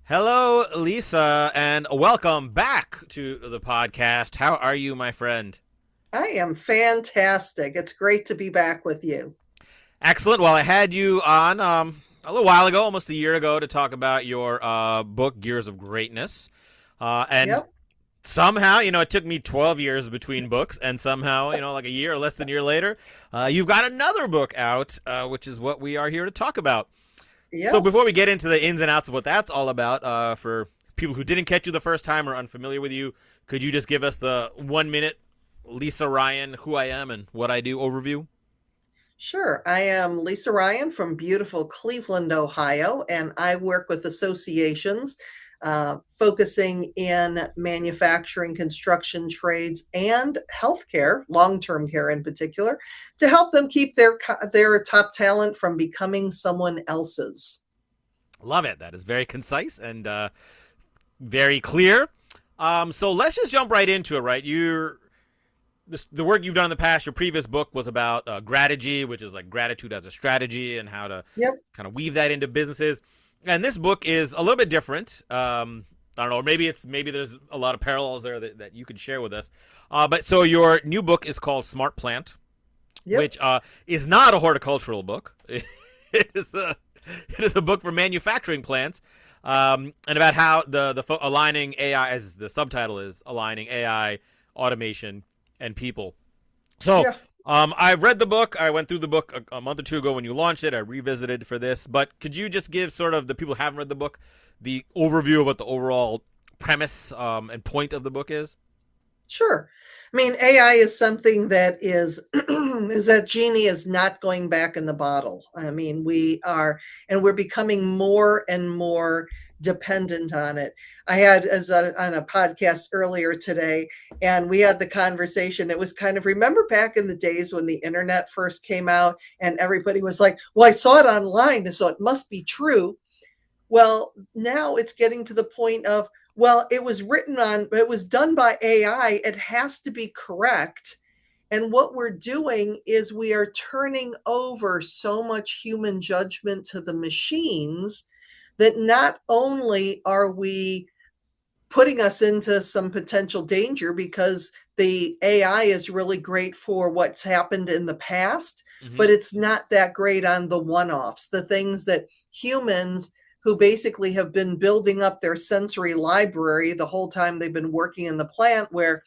Hello, Lisa, and welcome back to the podcast. How are you, my friend? I am fantastic. It's great to be back with you. Excellent. Well, I had you on a little while ago, almost a year ago, to talk about your book, Gears of Greatness. And Yep. somehow, it took me 12 years between books, and somehow, like a year or less than a year later, you've got another book out, which is what we are here to talk about. So before Yes. we get into the ins and outs of what that's all about, for people who didn't catch you the first time or unfamiliar with you, could you just give us the 1 minute Lisa Ryan, who I am and what I do overview? Sure. I am Lisa Ryan from beautiful Cleveland, Ohio, and I work with associations focusing in manufacturing, construction trades, and healthcare, long-term care in particular, to help them keep their top talent from becoming someone else's. Love it. That is very concise and very clear. So let's just jump right into it. Right, the work you've done in the past. Your previous book was about gratitude, which is like gratitude as a strategy and how to Yep. kind of weave that into businesses. And this book is a little bit different. I don't know. Maybe there's a lot of parallels there that you could share with us. But so your new book is called Smart Plant, Yep. which is not a horticultural book. It is a it is a book for manufacturing plants, and about how aligning AI, as the subtitle is, aligning AI, automation, and people. So Yeah. I've read the book. I went through the book a month or two ago when you launched it. I revisited for this. But could you just give sort of the people who haven't read the book the overview of what the overall premise and point of the book is? Sure. I mean, AI is something that is is that genie is not going back in the bottle. I mean, we're becoming more and more dependent on it. I had on a podcast earlier today, and we had the conversation. It was kind of, remember back in the days when the internet first came out, and everybody was like, "Well, I saw it online, so it must be true." Well, now it's getting to the point of, well, it was done by AI. It has to be correct. And what we're doing is we are turning over so much human judgment to the machines that not only are we putting us into some potential danger because the AI is really great for what's happened in the past, Mm-hmm. but it's not that great on the one offs, the things that humans who basically have been building up their sensory library the whole time they've been working in the plant, where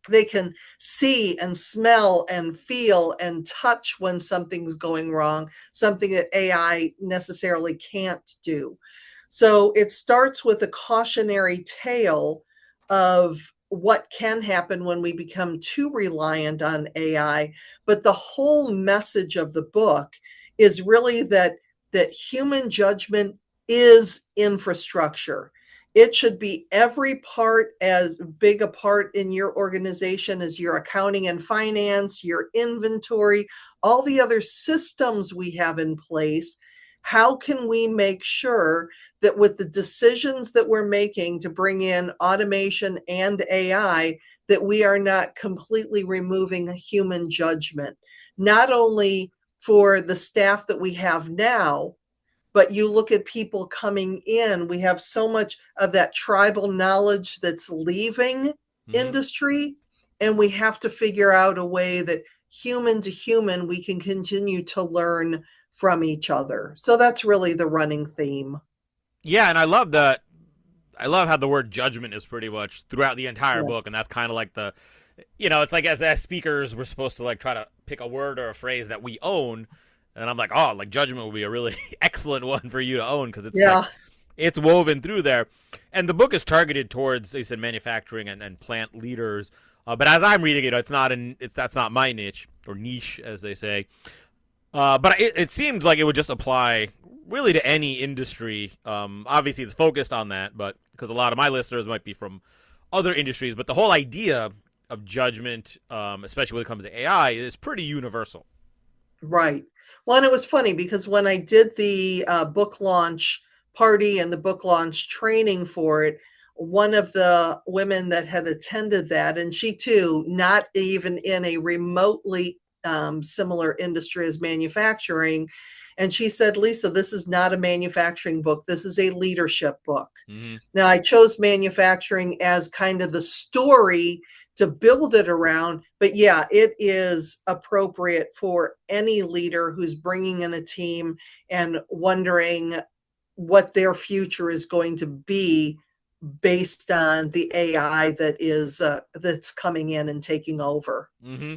they can see and smell and feel and touch when something's going wrong, something that AI necessarily can't do. So it starts with a cautionary tale of what can happen when we become too reliant on AI. But the whole message of the book is really that human judgment is infrastructure. It should be every part, as big a part in your organization as your accounting and finance, your inventory, all the other systems we have in place. How can we make sure that with the decisions that we're making to bring in automation and AI, that we are not completely removing human judgment, not only for the staff that we have now, but you look at people coming in, we have so much of that tribal knowledge that's leaving Mm-hmm. industry, and we have to figure out a way that human to human we can continue to learn from each other. So that's really the running theme. Yeah, and I love that. I love how the word judgment is pretty much throughout the entire Yes. book, and that's kind of like it's like as speakers, we're supposed to like try to pick a word or a phrase that we own, and I'm like, oh, like judgment would be a really excellent one for you to own because it's like Yeah. it's woven through there, and the book is targeted towards, you said, manufacturing and plant leaders. But as I'm reading it, that's not my niche or niche, as they say. But it seemed like it would just apply really to any industry. Obviously, it's focused on that, but because a lot of my listeners might be from other industries, but the whole idea of judgment, especially when it comes to AI, is pretty universal. Right. Well, and it was funny because when I did the book launch party and the book launch training for it, one of the women that had attended that, and she too, not even in a remotely similar industry as manufacturing, And she said, Lisa, this is not a manufacturing book. This is a leadership book. Mm-hmm. Now, I chose manufacturing as kind of the story to build it around. But yeah, it is appropriate for any leader who's bringing in a team and wondering what their future is going to be based on the AI that is that's coming in and taking over. Mm-hmm.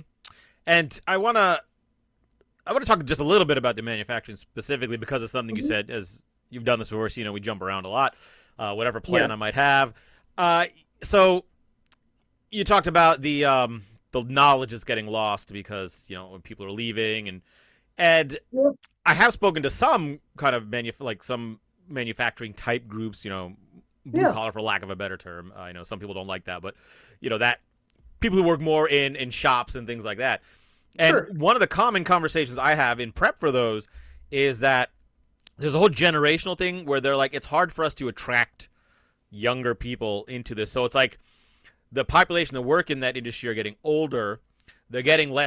And I want to talk just a little bit about the manufacturing specifically because it's something you Mhm. said, as you've done this before, so we jump around a lot, whatever plan Yes. I might have. So you talked about the knowledge is getting lost because when people are leaving, and Yep. I have spoken to some kind of some manufacturing type groups, blue Yeah. collar for lack of a better term. I know some people don't like that, but that people who work more in shops and things like that. And Sure. one of the common conversations I have in prep for those is that there's a whole generational thing where they're like, it's hard for us to attract younger people into this. So it's like the population that work in that industry are getting older. They're getting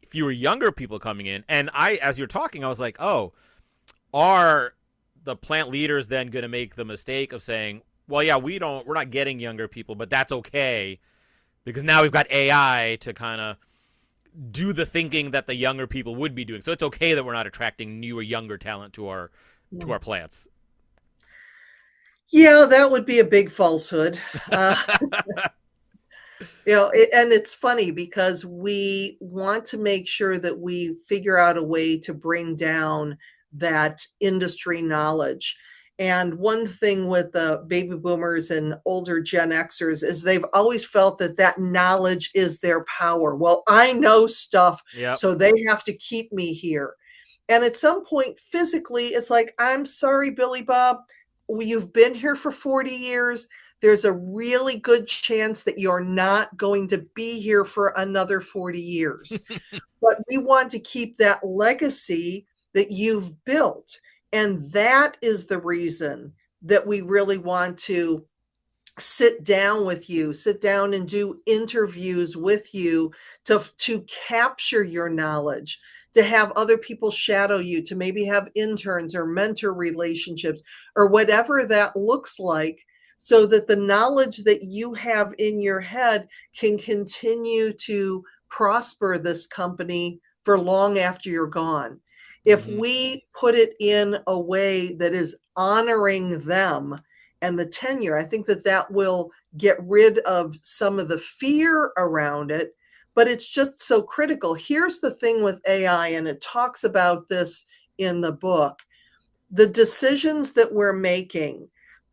fewer younger people coming in. And as you're talking, I was like, oh, are the plant leaders then going to make the mistake of saying, well, yeah, we're not getting younger people, but that's okay because now we've got AI to kind of do the thinking that the younger people would be doing. So it's okay that we're not attracting newer, younger talent to our plants. Yeah, that would be a big falsehood. Uh, and it's funny because we want to make sure that we figure out a way to bring down that industry knowledge. And one thing with the baby boomers and older Gen Xers is they've always felt that that knowledge is their power. Well, I know stuff, Yep. so they have to keep me here. And at some point, physically, it's like, I'm sorry, Billy Bob, you've been here for 40 years. There's a really good chance that you're not going to be here for another 40 years. But we want to keep that legacy that you've built. And that is the reason that we really want to sit down with you, sit down and do interviews with you to capture your knowledge, to have other people shadow you, to maybe have interns or mentor relationships or whatever that looks like, so that the knowledge that you have in your head can continue to prosper this company for long after you're gone. If Mm-hmm. we put it in a way that is honoring them and the tenure, I think that that will get rid of some of the fear around it, but it's just so critical. Here's the thing with AI, and it talks about this in the book. The decisions that we're making,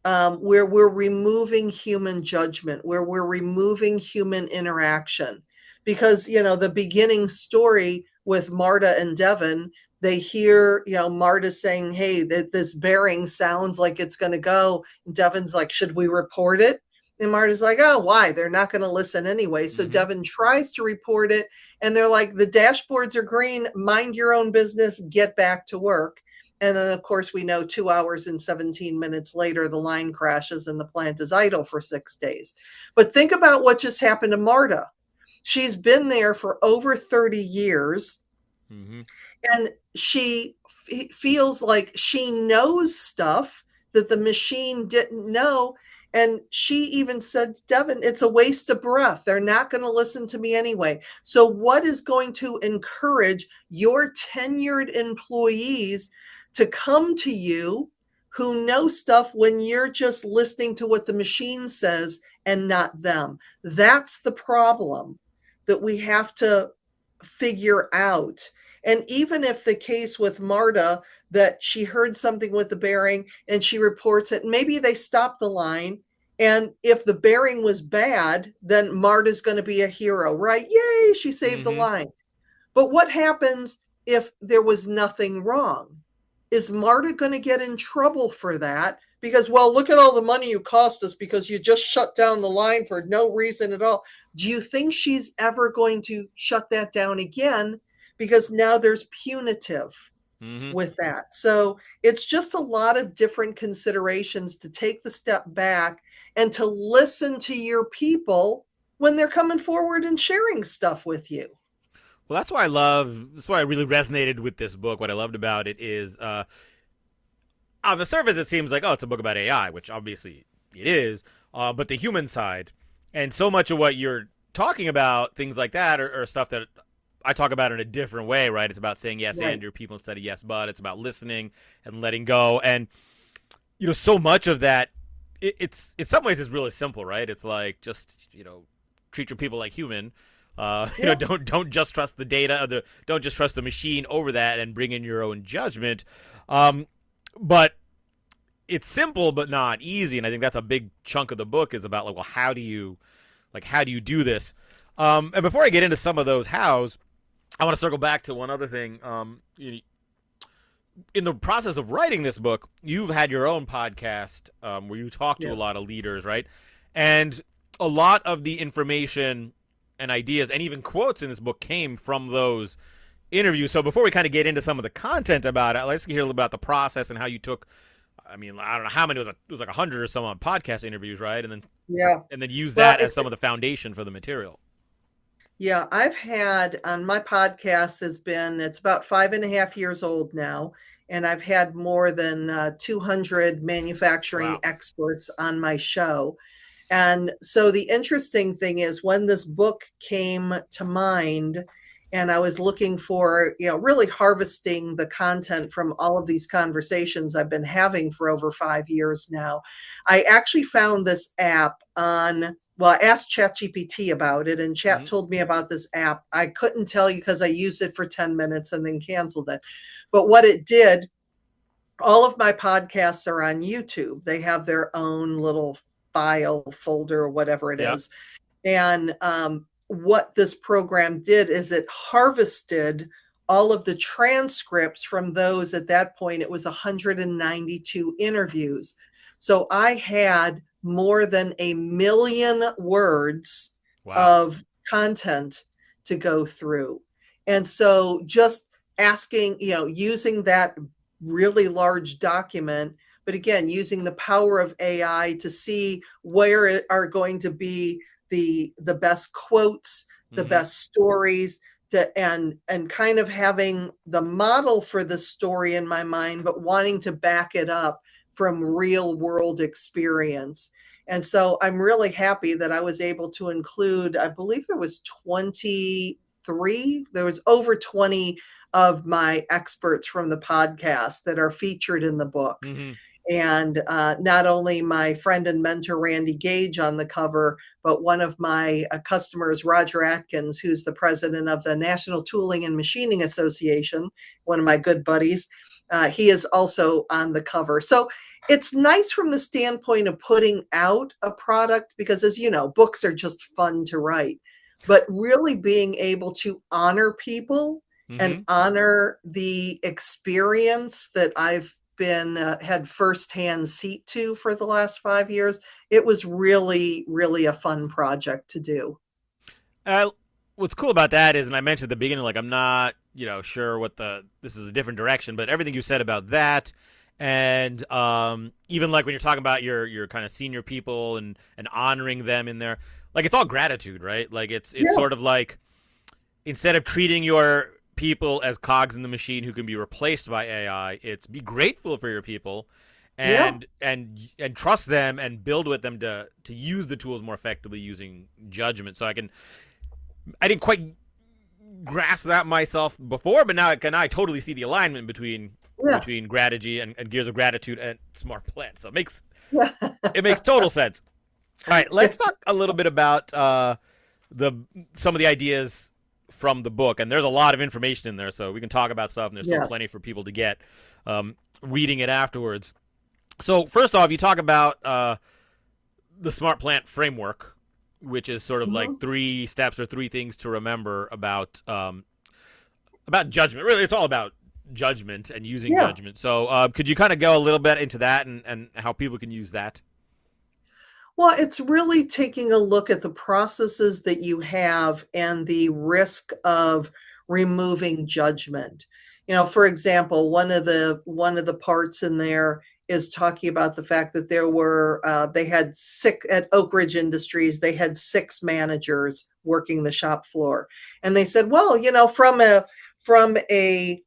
where we're removing human judgment, where we're removing human interaction. Because, the beginning story with Marta and Devin, they hear, Marta saying, hey, that this bearing sounds like it's going to go. And Devin's like, should we report it? And Marta's like, oh, why? They're not going to listen anyway. So Mm-hmm. Devin tries to report it. And they're like, the dashboards are green. Mind your own business. Get back to work. And then, of course, we know 2 hours and 17 minutes later, the line crashes and the plant is idle for 6 days. But think about what just happened to Marta. She's been there for over 30 years, Mm-hmm. and she feels like she knows stuff that the machine didn't know. And she even said, Devin, it's a waste of breath. They're not going to listen to me anyway. So, what is going to encourage your tenured employees to come to you who know stuff when you're just listening to what the machine says and not them? That's the problem that we have to figure out. And even if the case with Marta, that she heard something with the bearing and she reports it, maybe they stop the line. And if the bearing was bad, then Marta's going to be a hero, right? Yay, she saved the Mm-hmm. line. But what happens if there was nothing wrong? Is Marta going to get in trouble for that? Because, well, look at all the money you cost us because you just shut down the line for no reason at all. Do you think she's ever going to shut that down again? Because now there's punitive Mm-hmm. with that. So it's just a lot of different considerations to take the step back and to listen to your people when they're coming forward and sharing stuff with you. Well, that's why I really resonated with this book. What I loved about it is, on the surface, it seems like, oh, it's a book about AI, which obviously it is, but the human side, and so much of what you're talking about, things like that, are stuff that I talk about in a different way, right? It's about saying yes and Right. to people instead of yes but. It's about listening and letting go, and so much of that, it's in some ways it's really simple, right? It's like just treat your people like human. Yeah. Don't just trust the data, don't just trust the machine over that, and bring in your own judgment. Um, but it's simple but not easy, and I think that's a big chunk of the book is about, like, well, how do you do this? And before I get into some of those hows, I want to circle back to one other thing. In the process of writing this book, you've had your own podcast, where you talk to a Yeah. lot of leaders, right? And a lot of the information and ideas and even quotes in this book came from those interviews. So before we kind of get into some of the content about it, let's hear a little about the process and how you took. I mean, I don't know how many, it was like 100 or some on podcast interviews, right? Yeah. And then use Well, that as some of the foundation for the material. yeah, I've had on my podcast it's about 5.5 years old now, and I've had more than 200 manufacturing Wow. experts on my show. And so the interesting thing is when this book came to mind and I was looking for, really harvesting the content from all of these conversations I've been having for over 5 years now, I actually found this app I asked ChatGPT about it, and Chat Mm-hmm. told me about this app. I couldn't tell you because I used it for 10 minutes and then canceled it. But what it did, all of my podcasts are on YouTube. They have their own little file folder or whatever it Yeah. is. And what this program did is it harvested all of the transcripts from those. At that point, it was 192 interviews. So I had more than 1 million words Wow. of content to go through. And so just asking, using that really large document, but again, using the power of AI to see where it are going to be the best quotes, the Mm-hmm. best stories, and kind of having the model for the story in my mind, but wanting to back it up from real world experience. And so I'm really happy that I was able to include, I believe there was 23, there was over 20 of my experts from the podcast that are featured in the book. Mm-hmm. And not only my friend and mentor Randy Gage on the cover, but one of my customers, Roger Atkins, who's the president of the National Tooling and Machining Association, one of my good buddies. He is also on the cover. So it's nice from the standpoint of putting out a product because, as you know, books are just fun to write. But really being able to honor people and Mm-hmm. honor the experience that I've been had firsthand seat to for the last 5 years. It was really, really a fun project to do. Uh, what's cool about that is, and I mentioned at the beginning, like, I'm not, sure what this is a different direction, but everything you said about that, and even like when you're talking about your kind of senior people and honoring them in there, like, it's all gratitude, right? Like, it's Yeah, sort of like, instead of treating your people as cogs in the machine who can be replaced by AI, it's be grateful for your people, yeah, and trust them and build with them to use the tools more effectively using judgment. So I didn't quite grasp that myself before, but now I totally see the alignment yeah, between gratitude and gears of gratitude and smart plans. So yeah. it makes total sense. All right, let's talk a little bit about the some of the ideas from the book, and there's a lot of information in there, so we can talk about stuff, and there's still Yes. plenty for people to get reading it afterwards. So first off, you talk about the smart plant framework, which is sort of like Mhm. 3 steps or 3 things to remember about judgment. Really, it's all about judgment and using Yeah. judgment. So could you kind of go a little bit into that and how people can use that? Well, it's really taking a look at the processes that you have and the risk of removing judgment. For example, one of the parts in there is talking about the fact that they had six at Oak Ridge Industries, they had six managers working the shop floor. And they said, well, from a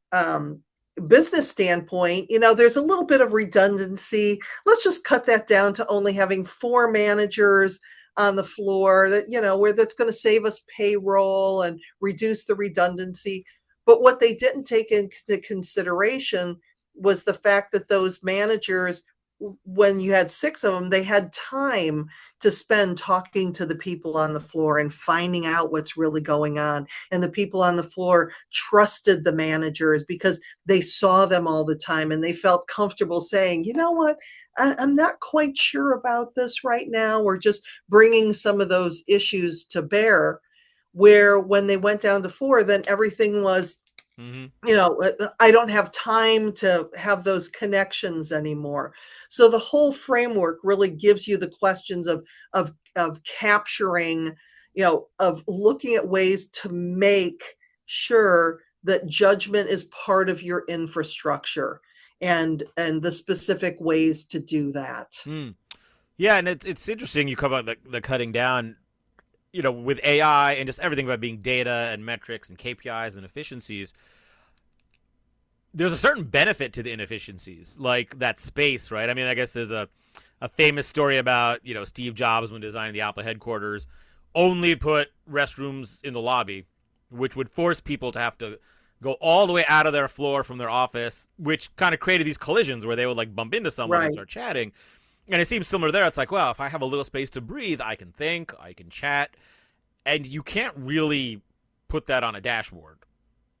business standpoint, there's a little bit of redundancy. Let's just cut that down to only having four managers on the floor, that, where that's going to save us payroll and reduce the redundancy. But what they didn't take into consideration was the fact that those managers, when you had six of them, they had time to spend talking to the people on the floor and finding out what's really going on. And the people on the floor trusted the managers because they saw them all the time and they felt comfortable saying, you know what, I'm not quite sure about this right now, or just bringing some of those issues to bear. Where when they went down to four, then everything was, Mm-hmm. I don't have time to have those connections anymore. So the whole framework really gives you the questions of capturing, of looking at ways to make sure that judgment is part of your infrastructure, and the specific ways to do that. Mm. Yeah, and it's interesting you come about the cutting down, with AI and just everything about being data and metrics and KPIs and efficiencies. There's a certain benefit to the inefficiencies, like that space, right? I mean, I guess there's a famous story about, Steve Jobs, when designing the Apple headquarters, only put restrooms in the lobby, which would force people to have to go all the way out of their floor from their office, which kind of created these collisions where they would like bump into someone and Right. start chatting. And it seems similar there. It's like, well, if I have a little space to breathe, I can think, I can chat, and you can't really put that on a dashboard,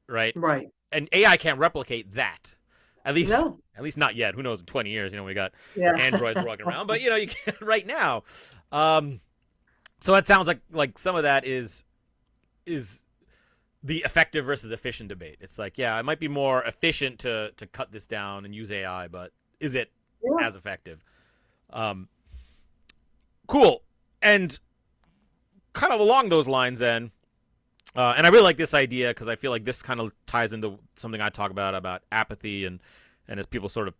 right? Right. And AI can't replicate that. At least, No. at least not yet. Who knows? In 20 years, we got Yeah. androids walking around, but you can't right now. Um, so it sounds like some of that is the effective versus efficient debate. It's like, yeah, it might be more efficient to cut this down and use AI, but is it Yeah. as effective? Um, cool. And kind of along those lines, then. And I really like this idea because I feel like this kind of ties into something I talk about apathy and as people sort of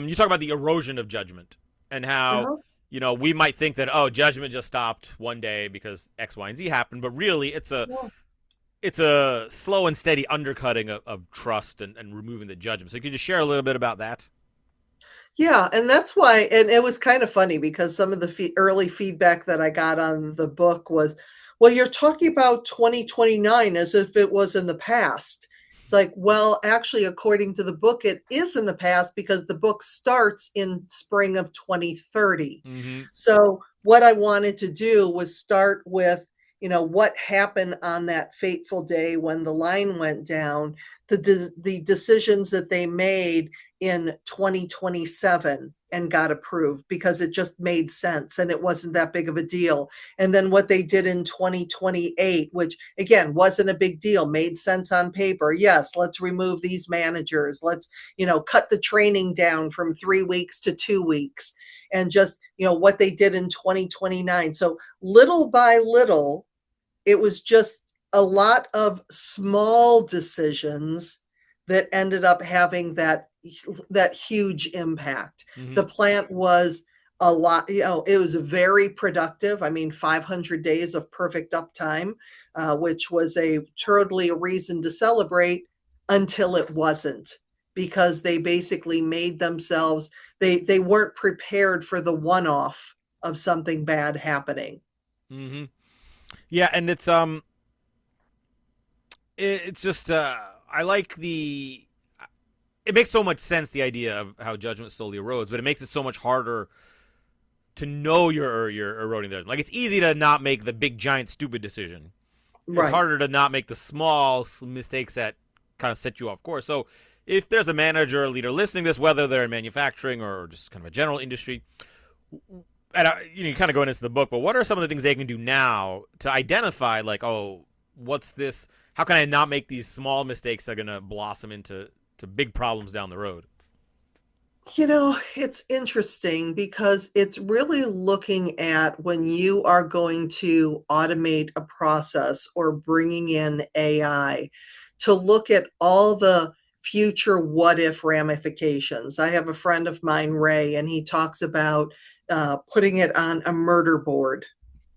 you talk about the erosion of judgment and how Uh-huh. we might think that, oh, judgment just stopped one day because X, Y, and Z happened, but really Yeah. it's a slow and steady undercutting of trust and removing the judgment. So could you share a little bit about that? Yeah, and that's why, and it was kind of funny because some of the early feedback that I got on the book was, well, you're talking about 2029 as if it was in the past. It's like, well, actually, according to the book, it is in the past because the book starts in spring of 2030. Mm-hmm. So, what I wanted to do was start with, what happened on that fateful day when the line went down, the decisions that they made in 2027 and got approved because it just made sense and it wasn't that big of a deal. And then what they did in 2028, which again wasn't a big deal, made sense on paper. Yes, let's remove these managers. Let's, cut the training down from 3 weeks to 2 weeks. And just, what they did in 2029. So little by little, it was just a lot of small decisions that ended up having that huge impact. Mm-hmm. The plant was a lot, it was very productive. I mean, 500 days of perfect uptime, which was a totally a reason to celebrate until it wasn't, because they basically made themselves, they weren't prepared for the one-off of something bad happening. Mm-hmm. Yeah, and it's just I like the it makes so much sense, the idea of how judgment slowly erodes, but it makes it so much harder to know you're eroding judgment. Like, it's easy to not make the big giant stupid decision. It's Right. harder to not make the small mistakes that kind of set you off course. So if there's a manager or leader listening to this, whether they're in manufacturing or just kind of a general industry, and you kind of go into the book, but what are some of the things they can do now to identify, like, oh, what's this? How can I not make these small mistakes that are going to blossom into big problems down the road? It's interesting because it's really looking at when you are going to automate a process or bringing in AI, to look at all the future what if ramifications. I have a friend of mine, Ray, and he talks about putting it on a murder board,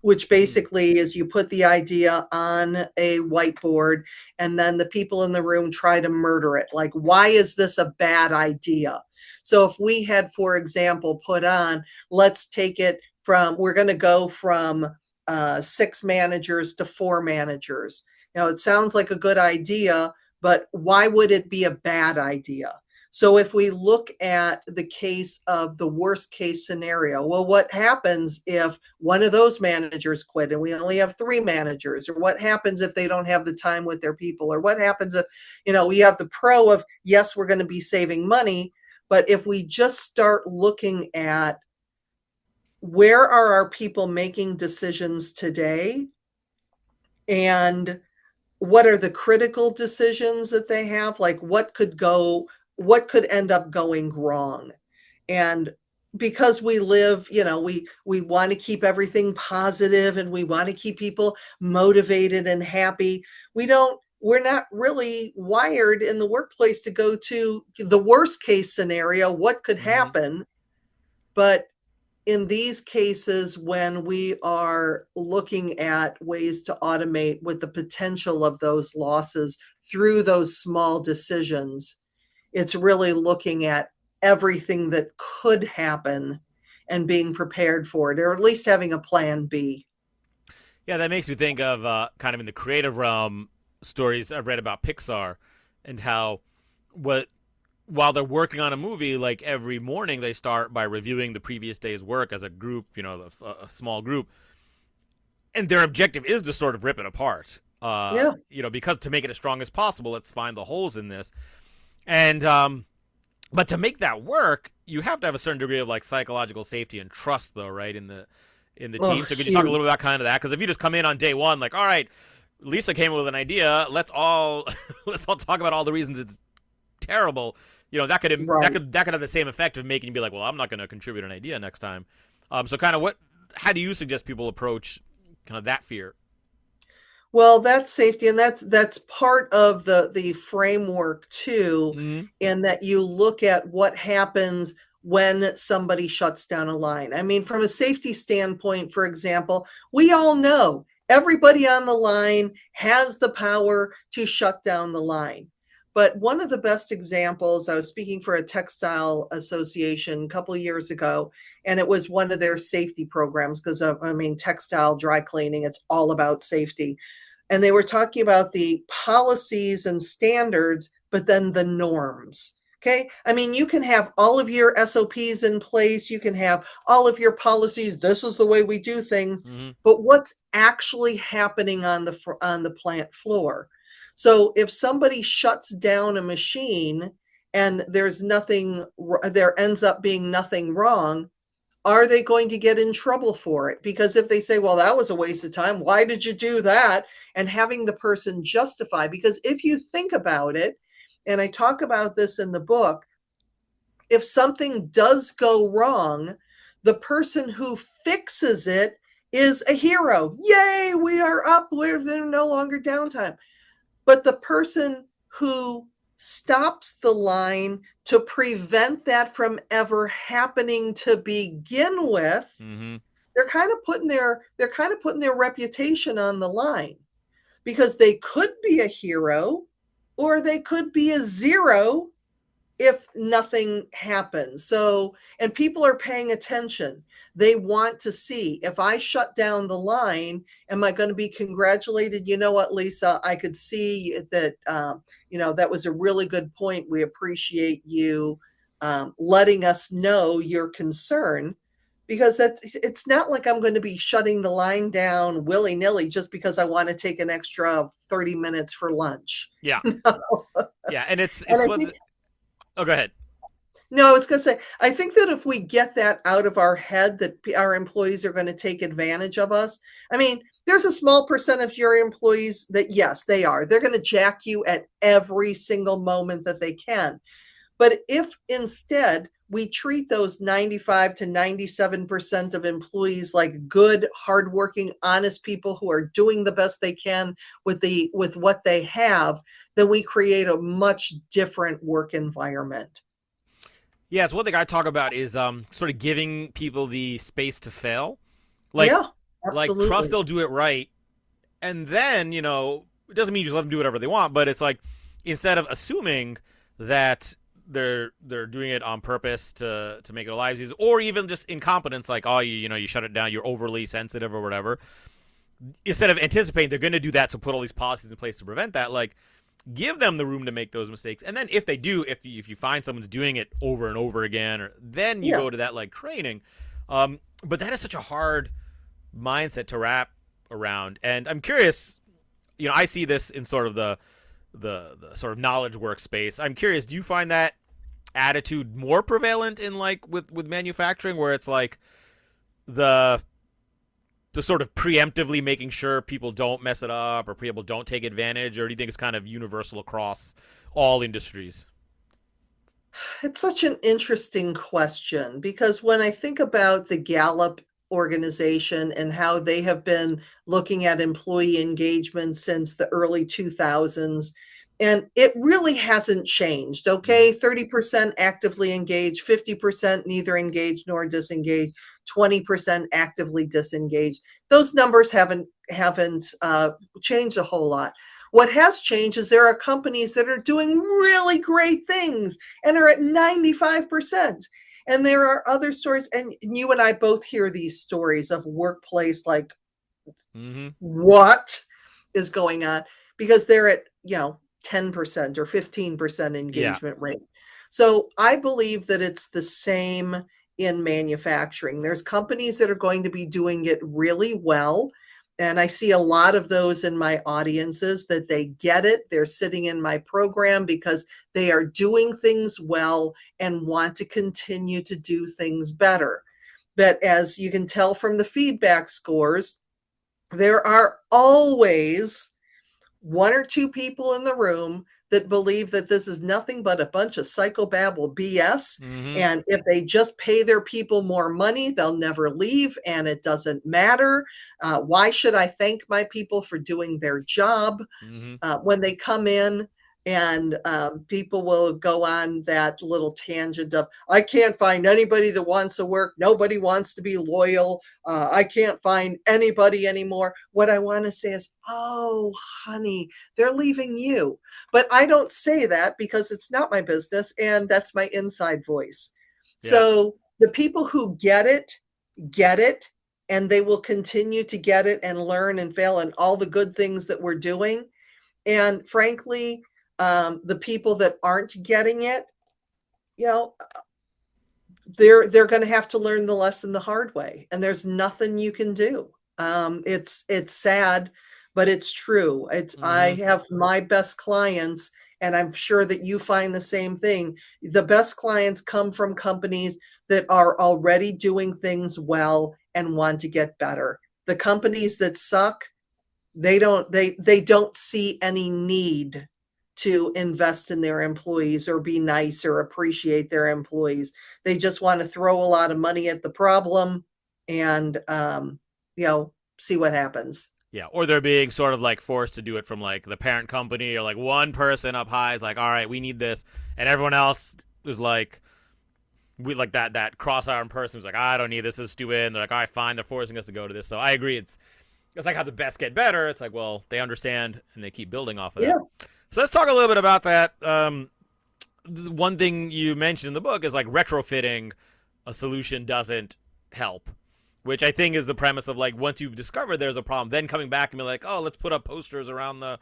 which Mm. basically is you put the idea on a whiteboard and then the people in the room try to murder it. Like, why is this a bad idea? So if we had, for example, put on, let's take it from, we're going to go from 6 managers to 4 managers. Now, it sounds like a good idea, but why would it be a bad idea? So if we look at the case of the worst case scenario, well, what happens if one of those managers quit and we only have 3 managers? Or what happens if they don't have the time with their people? Or what happens if, we have the pro of, yes, we're going to be saving money, but if we just start looking at where are our people making decisions today, and what are the critical decisions that they have? Like what could end up going wrong? And because we live, we want to keep everything positive and we want to keep people motivated and happy. We're not really wired in the workplace to go to the worst case scenario, what could Hmm. happen. But in these cases, when we are looking at ways to automate with the potential of those losses through those small decisions, it's really looking at everything that could happen and being prepared for it, or at least having a plan B. Yeah, that makes me think of kind of in the creative realm stories I've read about Pixar and how what while they're working on a movie, like every morning they start by reviewing the previous day's work as a group, a small group, and their objective is to sort of rip it apart. Yeah. Because to make it as strong as possible, let's find the holes in this. And but to make that work, you have to have a certain degree of like psychological safety and trust, though, right? In the Oh, team. So could you talk a huge. little bit about kind of that? Because if you just come in on day one, like, all right, Lisa came up with an idea, let's all let's all talk about all the reasons it's terrible. That could that Right. could that could have the same effect of making you be like, well, I'm not going to contribute an idea next time. So kind of how do you suggest people approach kind of that fear? Well, that's safety, and that's part of the framework too, Mm-hmm. in that you look at what happens when somebody shuts down a line. I mean, from a safety standpoint, for example, we all know everybody on the line has the power to shut down the line. But one of the best examples, I was speaking for a textile association a couple of years ago, and it was one of their safety programs because, I mean, textile dry cleaning, it's all about safety, and they were talking about the policies and standards, but then the norms. Okay. I mean, you can have all of your SOPs in place, you can have all of your policies. This is the way we do things. Mm-hmm. But what's actually happening on the plant floor? So if somebody shuts down a machine and there ends up being nothing wrong, are they going to get in trouble for it? Because if they say, well, that was a waste of time, why did you do that? And having the person justify, because if you think about it, and I talk about this in the book, if something does go wrong, the person who fixes it is a hero. Yay, we are up, we're no longer downtime. But the person who stops the line to prevent that from ever happening to begin with, Mm-hmm. they're kind of putting their reputation on the line, because they could be a hero or they could be a zero if nothing happens. So, and people are paying attention. They want to see, if I shut down the line, am I going to be congratulated? You know what, Lisa, I could see that, that was a really good point. We appreciate you letting us know your concern, because it's not like I'm going to be shutting the line down willy nilly just because I want to take an extra 30 minutes for lunch. Yeah, and yeah, and it's I what. think Oh, go ahead. No, I was going to say, I think that if we get that out of our head, that our employees are going to take advantage of us. I mean, there's a small percent of your employees that, yes, they are. They're going to jack you at every single moment that they can. But if instead we treat those 95 to 97% of employees like good, hardworking, honest people who are doing the best they can with what they have, then we create a much different work environment. Yeah, it's one thing I talk about is sort of giving people the space to fail. Like Yeah, trust absolutely. they'll do it right, and then it doesn't mean you just let them do whatever they want, but it's like instead of assuming that they're doing it on purpose to make their lives easy, or even just incompetence, like oh you shut it down, you're overly sensitive or whatever. Instead of anticipating they're going to do that, so put all these policies in place to prevent that. Like give them the room to make those mistakes, and then if they do, if you find someone's doing it over and over again, or then you Yeah. go to that like training. But that is such a hard mindset to wrap around, and I'm curious. I see this in sort of the sort of knowledge workspace. I'm curious, do you find that attitude more prevalent in like with manufacturing, where it's like the sort of preemptively making sure people don't mess it up or people don't take advantage, or do you think it's kind of universal across all industries? It's such an interesting question because when I think about the Gallup organization and how they have been looking at employee engagement since the early 2000s, and it really hasn't changed. Mm-hmm. Okay, 30% actively engaged, 50% neither engaged nor disengaged, 20% actively disengaged. Those numbers haven't changed a whole lot. What has changed is there are companies that are doing really great things and are at 95%. And there are other stories, and you and I both hear these stories of workplace like, Mm-hmm. what is going on? Because they're at, 10% or 15% Yeah. engagement rate. So I believe that it's the same in manufacturing. There's companies that are going to be doing it really well. And I see a lot of those in my audiences that they get it. They're sitting in my program because they are doing things well and want to continue to do things better. But as you can tell from the feedback scores, there are always one or two people in the room that believe that this is nothing but a bunch of psychobabble BS. Mm-hmm. And if they just pay their people more money, they'll never leave and it doesn't matter. Why should I thank my people for doing their job? Mm-hmm. When they come in, and people will go on that little tangent of, I can't find anybody that wants to work. Nobody wants to be loyal. I can't find anybody anymore. What I want to say is, oh, honey, they're leaving you. But I don't say that because it's not my business and that's my inside voice. Yeah. So the people who get it, and they will continue to get it and learn and fail and all the good things that we're doing. And frankly, the people that aren't getting it, you know, they're going to have to learn the lesson the hard way, and there's nothing you can do. It's sad, but it's true. It's I Mm-hmm. have my best clients, and I'm sure that you find the same thing. The best clients come from companies that are already doing things well and want to get better. The companies that suck, they don't see any need to invest in their employees or be nice or appreciate their employees. They just want to throw a lot of money at the problem and see what happens. Yeah, or they're being sort of like forced to do it from like the parent company, or like one person up high is like, all right, we need this, and everyone else is like, we like that cross-armed person who's like, I don't need this, is stupid. And they're like, all right, fine, they're forcing us to go to this. So I agree, it's like how the best get better. It's like, well, they understand and they keep building off of Yeah. that. So let's talk a little bit about that. One thing you mentioned in the book is like retrofitting a solution doesn't help, which I think is the premise of like once you've discovered there's a problem, then coming back and be like, oh, let's put up posters around the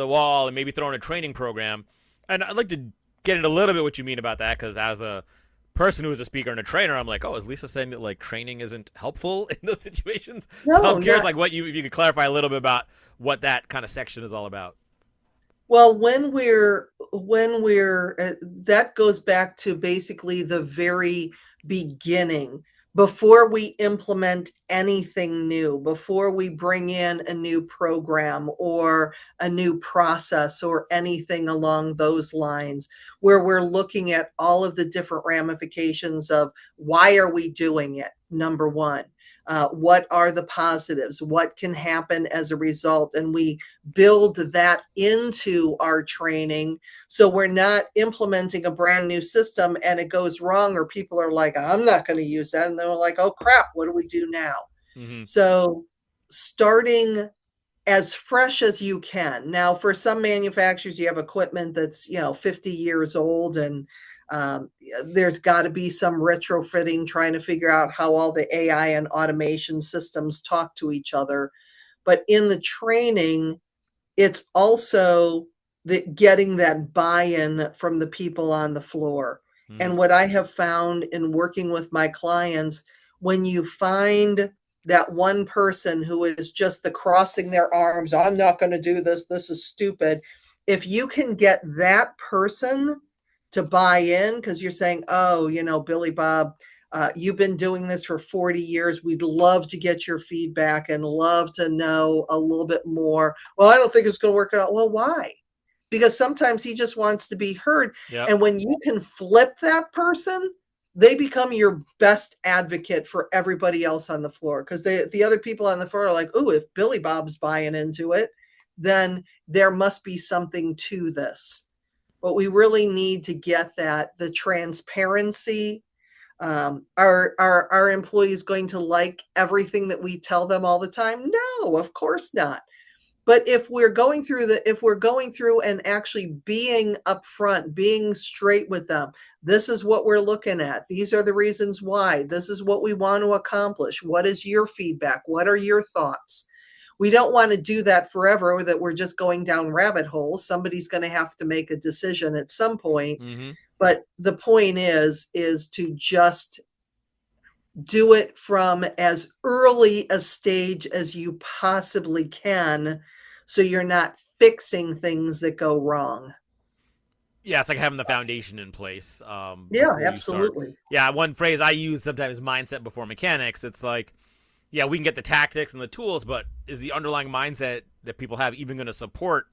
wall and maybe throw in a training program. And I'd like to get into a little bit what you mean about that, because as a person who is a speaker and a trainer, I'm like, oh, is Lisa saying that like training isn't helpful in those situations? So No, I'm curious, not like, what you if you could clarify a little bit about what that kind of section is all about. well. When we're that goes back to basically the very beginning. before we implement anything new, before we bring in a new program or a new process or anything along those lines, where we're looking at all of the different ramifications of why are we doing it, number one. What are the positives? What can happen as a result? And we build that into our training so we're not implementing a brand new system and it goes wrong, or people are like, I'm not going to use that. And they're like, oh crap, what do we do now? Mm-hmm. So starting as fresh as you can. Now, for some manufacturers, you have equipment that's 50 years old, and um, there's got to be some retrofitting, trying to figure out how all the AI and automation systems talk to each other. But in the training, it's also getting that buy-in from the people on the floor. Mm-hmm. And what I have found in working with my clients, when you find that one person who is just the crossing their arms, I'm not going to do this, this is stupid. If you can get that person to buy in, because you're saying, oh, Billy Bob, you've been doing this for 40 years. We'd love to get your feedback and love to know a little bit more. Well, I don't think it's going to work out. Well, why? Because sometimes he just wants to be heard. Yep. And when you can flip that person, they become your best advocate for everybody else on the floor, because the other people on the floor are like, oh, if Billy Bob's buying into it, then there must be something to this. But we really need to get the transparency. Are employees going to like everything that we tell them all the time? No, of course not. But if we're going through and actually being upfront, being straight with them, this is what we're looking at. These are the reasons why. This is what we want to accomplish. What is your feedback? What are your thoughts? We don't want to do that forever, that we're just going down rabbit holes. Somebody's going to have to make a decision at some point. Mm-hmm. But the point is to just do it from as early a stage as you possibly can, so you're not fixing things that go wrong. Yeah, it's like having the foundation in place Yeah, before you start. absolutely. Yeah, one phrase I use sometimes is mindset before mechanics. It's like, yeah, we can get the tactics and the tools, but is the underlying mindset that people have even going to support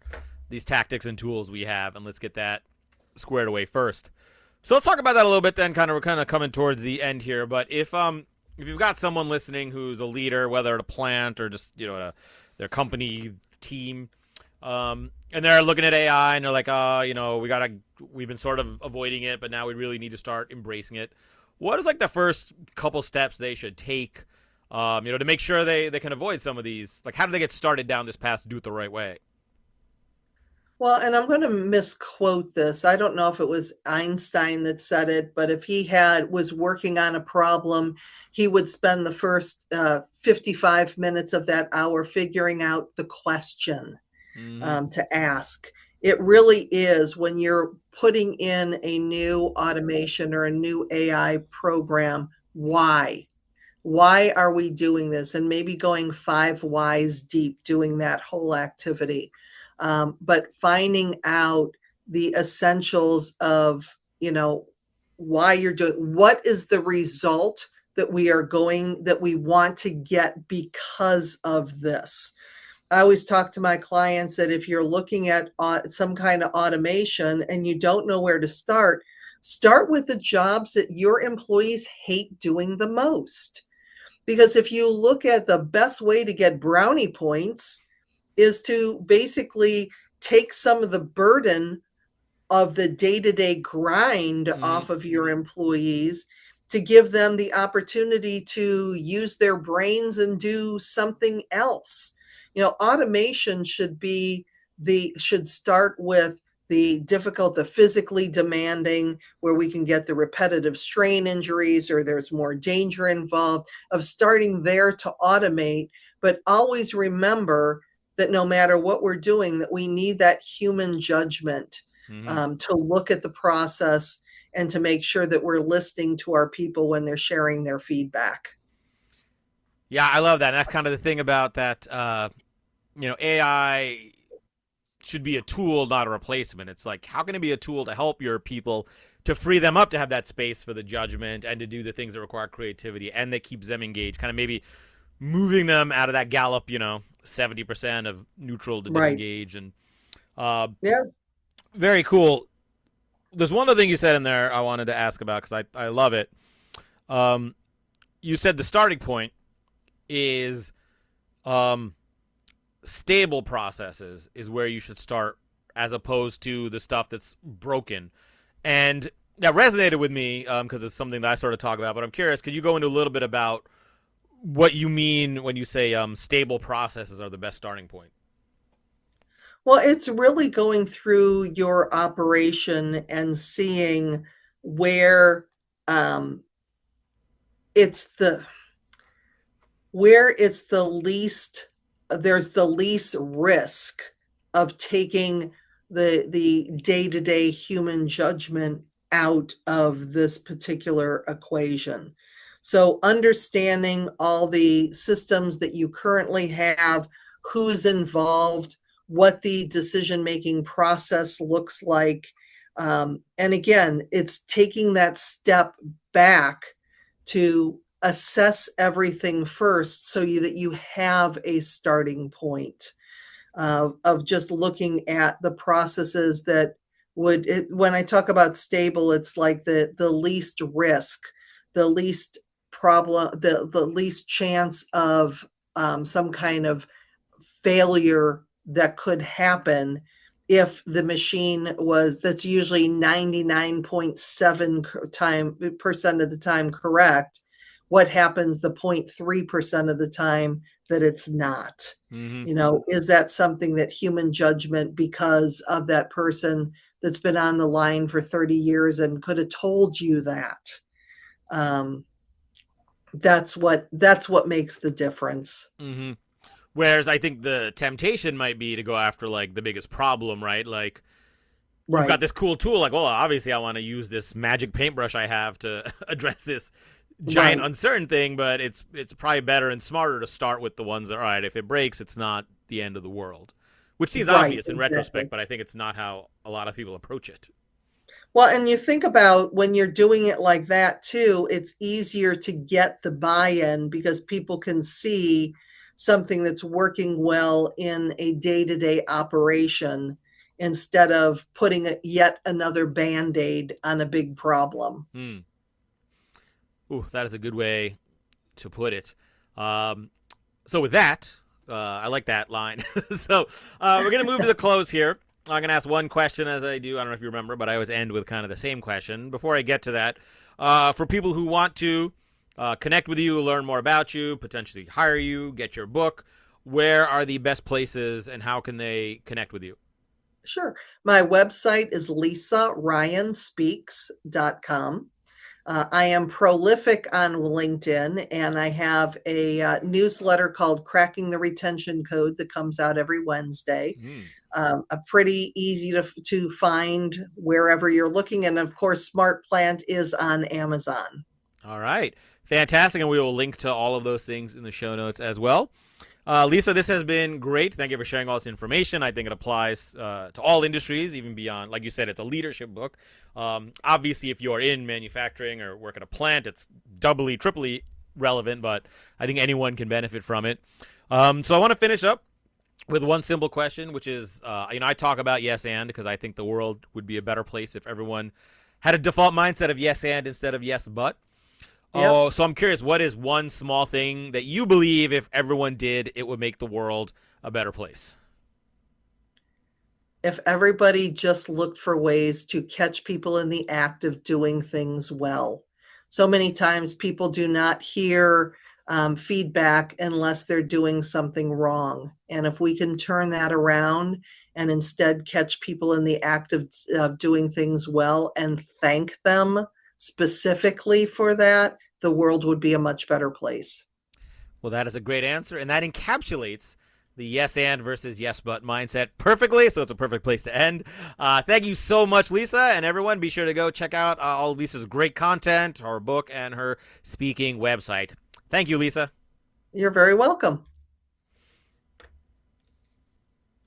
these tactics and tools we have? And let's get that squared away first. So let's talk about that a little bit then. We're kind of coming towards the end here. But if you've got someone listening who's a leader, whether at a plant or just their company team, and they're looking at AI and they're like, we've been sort of avoiding it, but now we really need to start embracing it. What is like the first couple steps they should take, to make sure they can avoid some of these? Like, how do they get started down this path to do it the right way? Well, and I'm going to misquote this. I don't know if it was Einstein that said it, but if he was working on a problem, he would spend the first 55 minutes of that hour figuring out the question Mm-hmm. to ask. It really is, when you're putting in a new automation or a new AI program, why? Why are we doing this? And maybe going 5 whys deep, doing that whole activity. But finding out the essentials of, why you're doing, what is the result that we want to get because of this. I always talk to my clients that if you're looking at some kind of automation and you don't know where to start with the jobs that your employees hate doing the most. Because if you look at the best way to get brownie points is to basically take some of the burden of the day-to-day grind Mm-hmm. off of your employees, to give them the opportunity to use their brains and do something else. Automation should start with the difficult, the physically demanding, where we can get the repetitive strain injuries or there's more danger involved, of starting there to automate. But always remember that no matter what we're doing, that we need that human judgment Mm-hmm. to look at the process and to make sure that we're listening to our people when they're sharing their feedback. Yeah, I love that. And that's kind of the thing about that. AI should be a tool, not a replacement. It's like, how can it be a tool to help your people to free them up to have that space for the judgment and to do the things that require creativity and that keeps them engaged, kind of maybe moving them out of that Gallup, 70% of neutral to Right. disengage. And uh, Yeah. very cool. There's one other thing you said in there I wanted to ask about because I love it. Um, you said the starting point is stable processes is where you should start as opposed to the stuff that's broken. And that resonated with me because it's something that I sort of talk about. But I'm curious, could you go into a little bit about what you mean when you say stable processes are the best starting point? Well, it's really going through your operation and seeing where um, it's the least, there's the least risk of taking the day-to-day human judgment out of this particular equation. So understanding all the systems that you currently have, who's involved, what the decision-making process looks like. And again, it's taking that step back to assess everything first so that you have a starting point of just looking at the processes that when I talk about stable, it's like the least risk, the least problem, the least chance of some kind of failure that could happen if the machine was, that's usually 99.7% of the time correct. What happens the 0.3% of the time that it's not? Mm-hmm. Is that something that human judgment, because of that person that's been on the line for 30 years and could have told you that? That's what makes the difference. Mm-hmm. Whereas I think the temptation might be to go after like the biggest problem, right? Like you've got Right. this cool tool, like, well, obviously I want to use this magic paintbrush I have to address this giant Right. uncertain thing, but it's probably better and smarter to start with the ones that, all right, if it breaks, it's not the end of the world. Which seems Right. obvious in retrospect, Exactly. but I think it's not how a lot of people approach it. Well, and you think about when you're doing it like that too, it's easier to get the buy-in because people can see something that's working well in a day-to-day operation instead of putting yet another band-aid on a big problem. Hmm. Ooh, that is a good way to put it. Um, so with that, I like that line. So we're gonna move to the close here. I'm gonna ask one question as I do. I don't know if you remember, but I always end with kind of the same question. Before I get to that, for people who want to connect with you, learn more about you, potentially hire you, get your book, where are the best places and how can they connect with you? Sure. My website is lisaryanspeaks.com. I am prolific on LinkedIn, and I have a newsletter called Cracking the Retention Code that comes out every Wednesday. Mm. A pretty easy to find wherever you're looking. And of course, Smart Plant is on Amazon. All right. Fantastic. And we will link to all of those things in the show notes as well. Lisa, this has been great. Thank you for sharing all this information. I think it applies to all industries, even beyond. Like you said, it's a leadership book. Obviously, if you're in manufacturing or work at a plant, it's doubly, triply relevant, but I think anyone can benefit from it. So I want to finish up with one simple question, which is, I talk about yes and because I think the world would be a better place if everyone had a default mindset of yes and instead of yes but. Yep. Oh, so I'm curious, what is one small thing that you believe if everyone did, it would make the world a better place? If everybody just looked for ways to catch people in the act of doing things well. So many times people do not hear feedback unless they're doing something wrong. And if we can turn that around and instead catch people in the act of doing things well and thank them specifically for that, the world would be a much better place. Well, that is a great answer, and that encapsulates the yes and versus yes but mindset perfectly, so it's a perfect place to end. Thank you so much, Lisa, and everyone. Be sure to go check out all of Lisa's great content, her book, and her speaking website. Thank you, Lisa. You're very welcome.